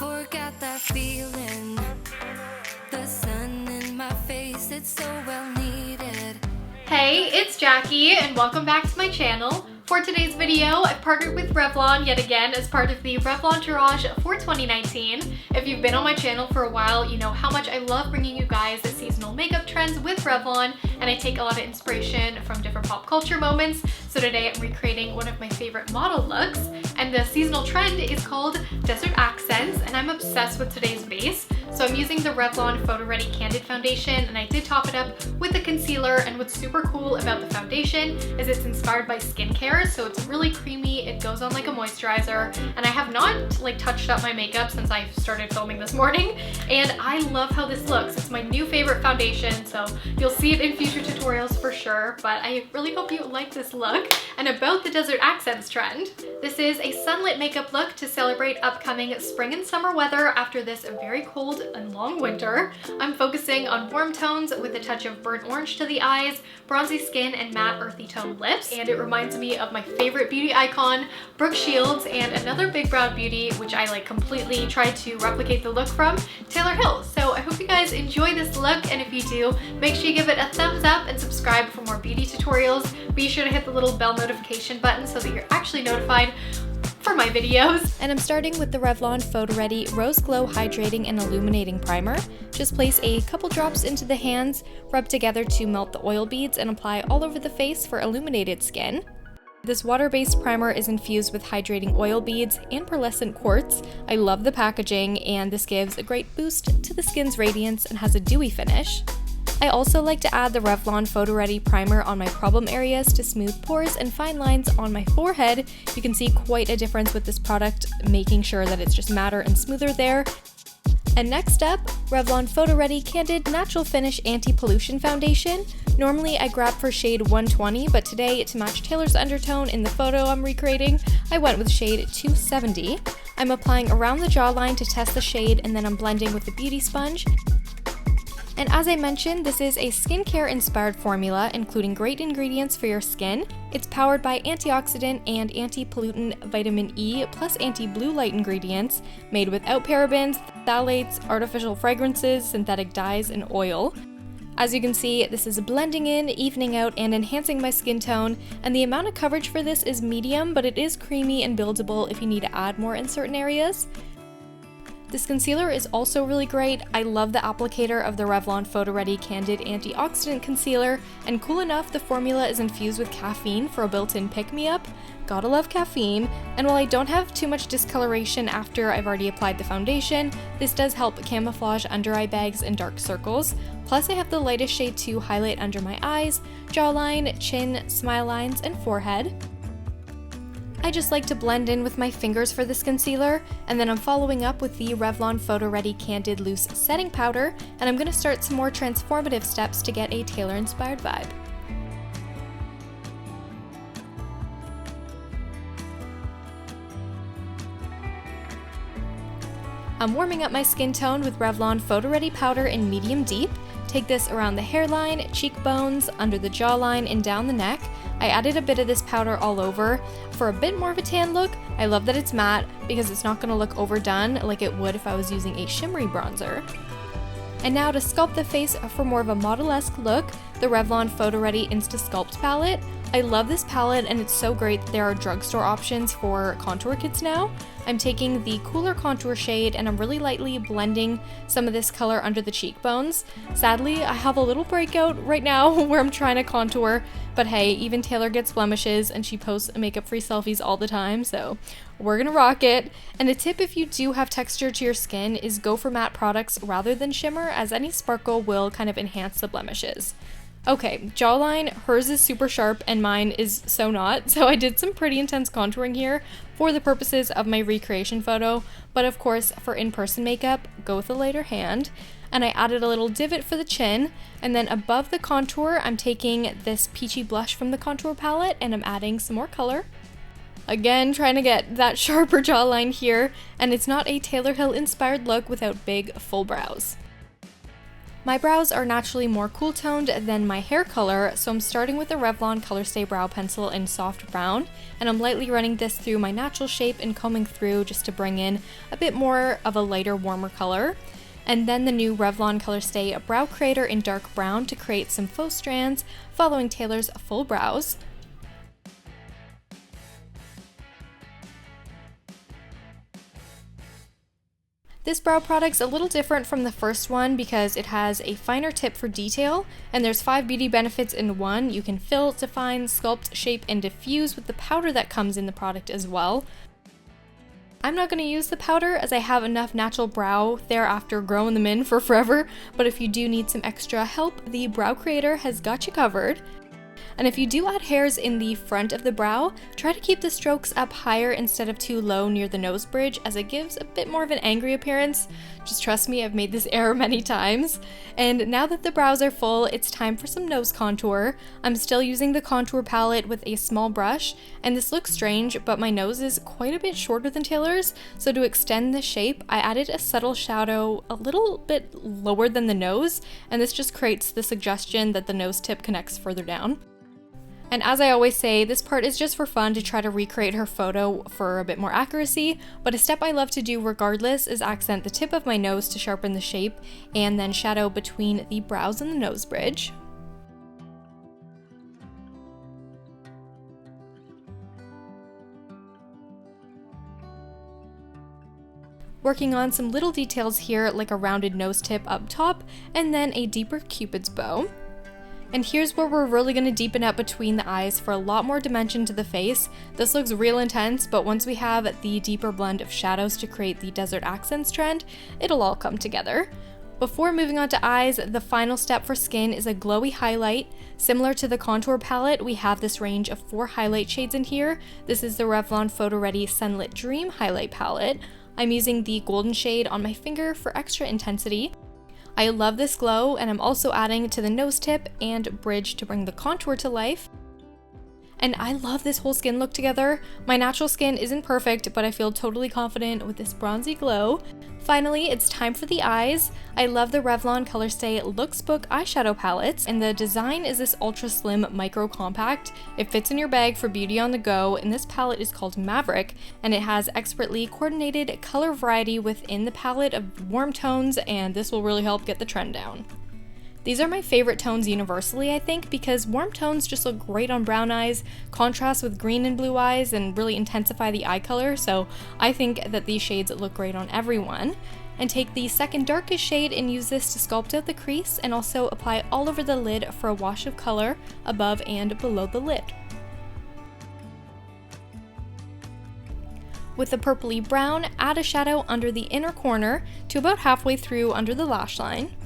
forgot that feeling. The sun in my face, it's so well needed. Hey, it's Jackie and welcome back to my channel. For today's video, I've partnered with Revlon yet again as part of the Revlon Tourage for 2019. If you've been on my channel for a while, you know how much I love bringing you guys the seasonal makeup trends with Revlon, and I take a lot of inspiration from different pop culture moments. So today I'm recreating one of my favorite model looks, and the seasonal trend is called Desert Accents, and I'm obsessed with today's base. So I'm using the Revlon PhotoReady Candid Foundation, and I did top it up with a concealer, and what's super cool about the foundation is it's inspired by skincare, so it's really creamy, it goes on like a moisturizer, and I have not touched up my makeup since I started filming this morning, and I love how this looks. It's my new favorite foundation, so you'll see it in future tutorials for sure, but I really hope you like this look. And about the Desert Accents trend, this is a sunlit makeup look to celebrate upcoming spring and summer weather after this very cold and long winter. I'm focusing on warm tones with a touch of burnt orange to the eyes, bronzy skin, and matte earthy toned lips, and it reminds me of my favorite beauty icon, Brooke Shields, and another big brow beauty which I completely tried to replicate the look from, Taylor Hill. So I hope you guys enjoy this look, and if you do, make sure you give it a thumbs up and subscribe for more beauty tutorials. Be sure to hit the little bell notification button so that you're actually notified for my videos. And I'm starting with the Revlon PhotoReady Rose Glow Hydrating and Illuminating Primer. Just place a couple drops into the hands, rub together to melt the oil beads, and apply all over the face for illuminated skin. This water-based primer is infused with hydrating oil beads and pearlescent quartz. I love the packaging, and this gives a great boost to the skin's radiance and has a dewy finish. I also like to add the Revlon PhotoReady primer on my problem areas to smooth pores and fine lines on my forehead. You can see quite a difference with this product, making sure that it's just matter and smoother there. And next up, Revlon PhotoReady Candid Natural Finish Anti-Pollution Foundation. Normally I grab for shade 120, but today, to match Taylor's undertone in the photo I'm recreating, I went with shade 270. I'm applying around the jawline to test the shade, and then I'm blending with the beauty sponge. And as I mentioned, this is a skincare-inspired formula, including great ingredients for your skin. It's powered by antioxidant and anti-pollutant vitamin E plus anti-blue light ingredients, made without parabens, phthalates, artificial fragrances, synthetic dyes, and oil. As you can see, this is blending in, evening out, and enhancing my skin tone, and the amount of coverage for this is medium, but it is creamy and buildable if you need to add more in certain areas. This concealer is also really great. I love the applicator of the Revlon PhotoReady Candid Antioxidant Concealer, and cool enough, the formula is infused with caffeine for a built-in pick-me-up. Gotta love caffeine, and while I don't have too much discoloration after I've already applied the foundation, this does help camouflage under-eye bags and dark circles. Plus I have the lightest shade to highlight under my eyes, jawline, chin, smile lines, and forehead. I just like to blend in with my fingers for this concealer, and then I'm following up with the Revlon PhotoReady Candid Loose Setting Powder, and I'm going to start some more transformative steps to get a Taylor-inspired vibe. I'm warming up my skin tone with Revlon PhotoReady Powder in Medium Deep. Take this around the hairline, cheekbones, under the jawline, and down the neck. I added a bit of this powder all over for a bit more of a tan look. I love that it's matte because it's not going to look overdone like it would if I was using a shimmery bronzer. And now to sculpt the face for more of a model-esque look, the Revlon PhotoReady Insta-Sculpt palette. I love this palette, and it's so great that there are drugstore options for contour kits now. I'm taking the cooler contour shade, and I'm really lightly blending some of this color under the cheekbones. Sadly, I have a little breakout right now where I'm trying to contour, but hey, even Taylor gets blemishes and she posts makeup-free selfies all the time, so we're gonna rock it. And a tip if you do have texture to your skin is go for matte products rather than shimmer, as any sparkle will kind of enhance the blemishes. Okay, jawline, hers is super sharp and mine is so not, so I did some pretty intense contouring here for the purposes of my recreation photo, but of course for in-person makeup, go with a lighter hand. And I added a little divot for the chin, and then above the contour, I'm taking this peachy blush from the contour palette and I'm adding some more color. Again, trying to get that sharper jawline here, and it's not a Taylor Hill inspired look without big, full brows. My brows are naturally more cool toned than my hair color, so I'm starting with the Revlon ColorStay brow pencil in soft brown, and I'm lightly running this through my natural shape and combing through just to bring in a bit more of a lighter, warmer color. And then the new Revlon ColorStay Brow Creator in dark brown to create some faux strands, following Taylor's full brows. This brow product's a little different from the first one because it has a finer tip for detail, and there's 5 beauty benefits in one. You can fill, define, sculpt, shape, and diffuse with the powder that comes in the product as well. I'm not going to use the powder as I have enough natural brow there after growing them in for forever, but if you do need some extra help, the Brow Creator has got you covered. And if you do add hairs in the front of the brow, try to keep the strokes up higher instead of too low near the nose bridge, as it gives a bit more of an angry appearance. Just trust me, I've made this error many times. And now that the brows are full, it's time for some nose contour. I'm still using the contour palette with a small brush, and this looks strange, but my nose is quite a bit shorter than Taylor's, so to extend the shape, I added a subtle shadow a little bit lower than the nose, and this just creates the suggestion that the nose tip connects further down. And as I always say, this part is just for fun to try to recreate her photo for a bit more accuracy, but a step I love to do regardless is accent the tip of my nose to sharpen the shape, and then shadow between the brows and the nose bridge. Working on some little details here like a rounded nose tip up top, and then a deeper cupid's bow. And here's where we're really going to deepen up between the eyes for a lot more dimension to the face. This looks real intense, but once we have the deeper blend of shadows to create the desert accents trend, it'll all come together. Before moving on to eyes, the final step for skin is a glowy highlight. Similar to the contour palette, we have this range of 4 highlight shades in here. This is the Revlon PhotoReady Sunlit Dream Highlight Palette. I'm using the golden shade on my finger for extra intensity. I love this glow, and I'm also adding to the nose tip and bridge to bring the contour to life. And I love this whole skin look together. My natural skin isn't perfect, but I feel totally confident with this bronzy glow. Finally, it's time for the eyes. I love the Revlon ColorStay Looks Book eyeshadow palettes, and the design is this ultra slim micro compact. It fits in your bag for beauty on the go, and this palette is called Mavrick, and it has expertly coordinated color variety within the palette of warm tones, and this will really help get the trend down. These are my favorite tones universally, I think, because warm tones just look great on brown eyes, contrast with green and blue eyes, and really intensify the eye color, so I think that these shades look great on everyone. And take the second darkest shade and use this to sculpt out the crease and also apply all over the lid for a wash of color above and below the lid. With the purpley brown, add a shadow under the inner corner to about halfway through under the lash line.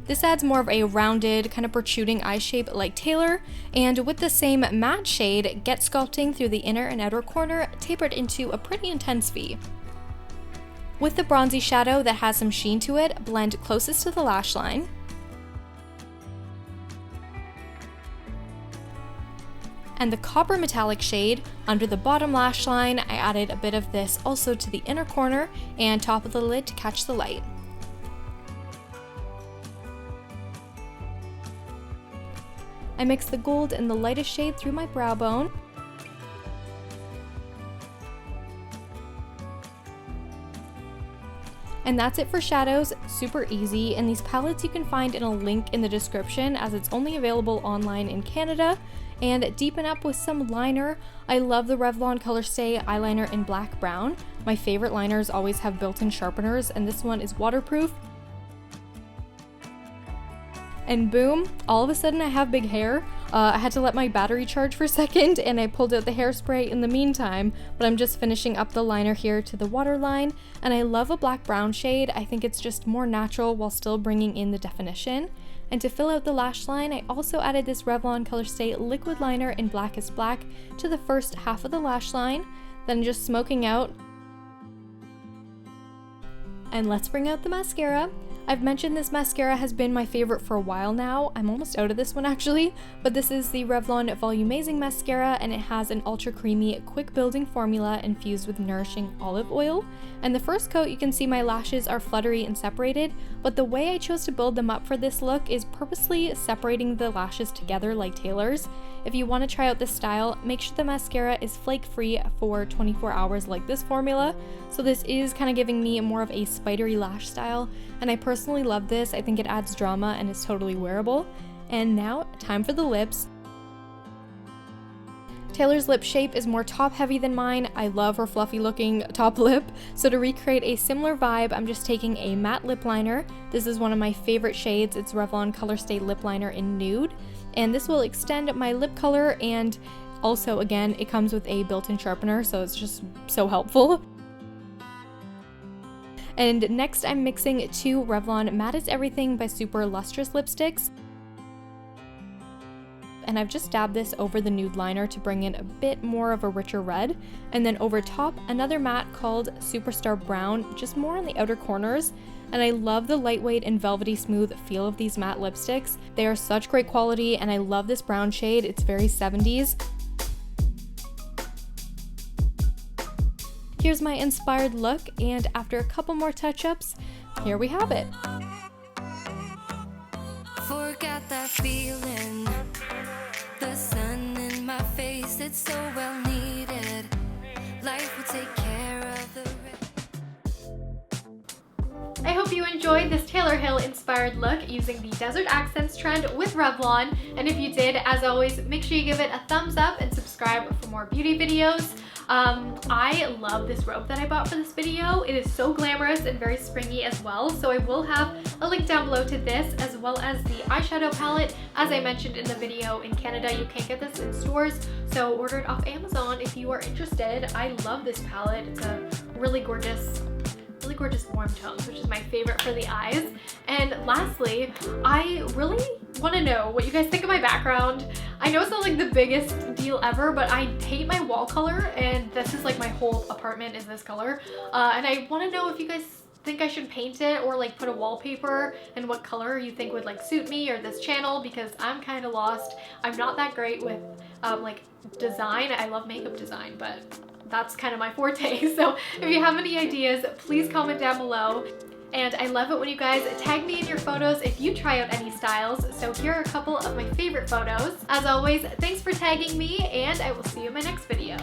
This adds more of a rounded, kind of protruding eye shape like Taylor, and with the same matte shade, get sculpting through the inner and outer corner, tapered into a pretty intense V. With the bronzy shadow that has some sheen to it, blend closest to the lash line. And the copper metallic shade under the bottom lash line, I added a bit of this also to the inner corner and top of the lid to catch the light. I mix the gold and the lightest shade through my brow bone. And that's it for shadows, super easy, and these palettes you can find in a link in the description as it's only available online in Canada. And deepen up with some liner. I love the Revlon ColorStay eyeliner in black brown. My favorite liners always have built-in sharpeners, and this one is waterproof. And boom, all of a sudden I have big hair. I had to let my battery charge for a second and I pulled out the hairspray in the meantime, but I'm just finishing up the liner here to the waterline, and I love a black brown shade. I think it's just more natural while still bringing in the definition. And to fill out the lash line, I also added this Revlon ColorStay liquid liner in Blackest black to the first half of the lash line, then just smoking out. And let's bring out the mascara. I've mentioned this mascara has been my favorite for a while now. I'm almost out of this one actually, but this is the Revlon Volumizing Mascara, and it has an ultra creamy, quick building formula infused with nourishing olive oil. And the first coat, you can see my lashes are fluttery and separated, but the way I chose to build them up for this look is purposely separating the lashes together like tailors. If you want to try out this style, make sure the mascara is flake free for 24 hours like this formula. So this is kind of giving me more of a spidery lash style, and I personally love this. I think it adds drama and is totally wearable. And now, time for the lips. Taylor's lip shape is more top heavy than mine. I love her fluffy looking top lip. So to recreate a similar vibe, I'm just taking a matte lip liner. This is one of my favorite shades. It's Revlon ColorStay lip liner in nude. And this will extend my lip color, and also again, it comes with a built-in sharpener, so it's just so helpful. And next I'm mixing 2 Revlon Matte is Everything by Super Lustrous lipsticks. And I've just dabbed this over the nude liner to bring in a bit more of a richer red. And then over top, another matte called Superstar Brown, just more on the outer corners. And I love the lightweight and velvety smooth feel of these matte lipsticks. They are such great quality, and I love this brown shade. It's very 70s. Here's my inspired look, and after a couple more touch-ups, here we have it. Forgot that feeling, the sun in my face, it's so well needed. Life will take care of the rest. I hope you enjoyed this Taylor Hill inspired look using the Desert Accents trend with Revlon. And if you did, as always, make sure you give it a thumbs up and subscribe for more beauty videos. I love this robe that I bought for this video. It is so glamorous and very springy as well. So I will have a link down below to this, as well as the eyeshadow palette. As I mentioned in the video, in Canada you can't get this in stores, so order it off Amazon if you are interested. I love this palette. It's a really gorgeous warm tones, which is my favorite for the eyes. And lastly, I really want to know what you guys think of my background. I know it's not like the biggest deal ever, but I hate my wall color, and this is like my whole apartment is this color. And I want to know if you guys think I should paint it or like put a wallpaper, and what color you think would like suit me or this channel, because I'm kind of lost. I'm not that great with like design. I love makeup design, but that's kind of my forte. So if you have any ideas, please comment down below. And I love it when you guys tag me in your photos if you try out any styles. So here are a couple of my favorite photos. As always, thanks for tagging me, and I will see you in my next video.